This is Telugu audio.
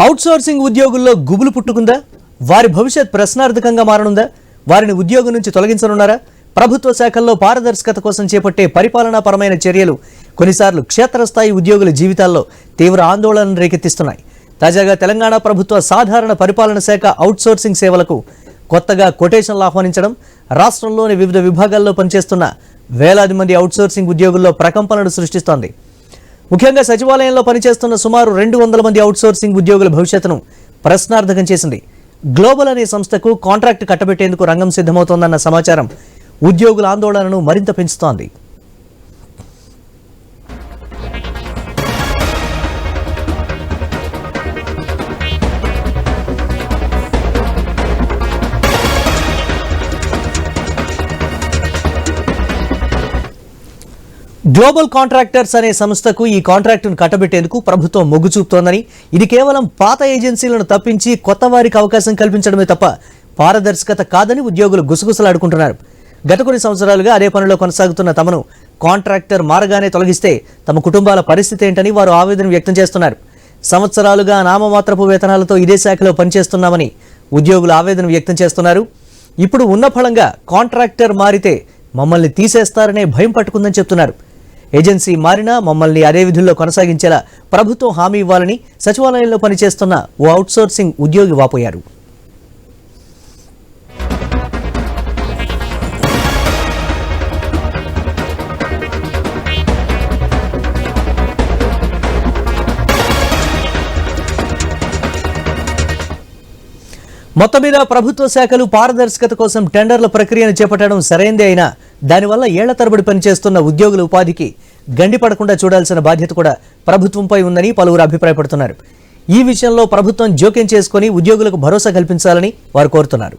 అవుట్సోర్సింగ్ ఉద్యోగుల్లో గుబులు పుట్టుకుందా? వారి భవిష్యత్ ప్రశ్నార్థకంగా మారనుందా? వారిని ఉద్యోగం నుంచి తొలగించనున్నారా? ప్రభుత్వ శాఖల్లో పారదర్శకత కోసం చేపట్టే పరిపాలనాపరమైన చర్యలు కొన్నిసార్లు క్షేత్రస్థాయి ఉద్యోగుల జీవితాల్లో తీవ్ర ఆందోళనను రేకెత్తిస్తున్నాయి. తాజాగా తెలంగాణ ప్రభుత్వ సాధారణ పరిపాలన శాఖ అవుట్సోర్సింగ్ సేవలకు కొత్తగా కొటేషన్లు ఆహ్వానించడం రాష్ట్రంలోని వివిధ విభాగాల్లో పనిచేస్తున్న వేలాది మంది అవుట్సోర్సింగ్ ఉద్యోగుల్లో ప్రకంపనలు సృష్టిస్తోంది. ముఖ్యంగా సచివాలయంలో పనిచేస్తున్న సుమారు 200 మంది అవుట్సోర్సింగ్ ఉద్యోగుల భవిష్యత్తును ప్రశ్నార్థకం చేసింది. గ్లోబల్ అనే సంస్థకు కాంట్రాక్ట్ కట్టబెట్టేందుకు రంగం సిద్ధమవుతోందన్న సమాచారం ఉద్యోగుల ఆందోళనను మరింత పెంచుతోంది. గ్లోబల్ కాంట్రాక్టర్స్ అనే సంస్థకు ఈ కాంట్రాక్టును కట్టబెట్టేందుకు ప్రభుత్వం మొగ్గు చూపుతోందని, ఇది కేవలం పాత ఏజెన్సీలను తప్పించి కొత్త వారికి అవకాశం కల్పించడమే తప్ప పారదర్శకత కాదని ఉద్యోగులు గుసగుసలాడుకుంటున్నారు. గత కొన్ని సంవత్సరాలుగా అదే పనిలో కొనసాగుతున్న తమను కాంట్రాక్టర్ మారగానే తొలగిస్తే తమ కుటుంబాల పరిస్థితి ఏంటని వారు ఆవేదన వ్యక్తం చేస్తున్నారు. సంవత్సరాలుగా నామమాత్రపు వేతనాలతో ఇదే శాఖలో పనిచేస్తున్నామని ఉద్యోగులు ఆవేదన వ్యక్తం చేస్తున్నారు. ఇప్పుడు ఉన్న ఫలంగా కాంట్రాక్టర్ మారితే మమ్మల్ని తీసేస్తారనే భయం పట్టుకుందని చెప్తున్నారు. ఏజెన్సీ మారినా మమ్మల్ని అదే విధుల్లో కొనసాగించేలా ప్రభుత్వం హామీ ఇవ్వాలని సచివాలయంలో పనిచేస్తున్న ఓ అవుట్సోర్సింగ్ ఉద్యోగి వాపోయారు. మొత్తం మీద ప్రభుత్వ శాఖలు పారదర్శకత కోసం టెండర్ల ప్రక్రియను చేపట్టడం సరైందే అయినా దానివల్ల ఏళ్ల తరబడి పనిచేస్తున్న ఉద్యోగుల ఉపాధికి గండిపడకుండా చూడాల్సిన బాధ్యత కూడా ప్రభుత్వంపై ఉందని పలువురు అభిప్రాయపడుతున్నారు. ఈ విషయంలో ప్రభుత్వం జోక్యం చేసుకుని ఉద్యోగులకు భరోసా కల్పించాలని వారు కోరుతున్నారు.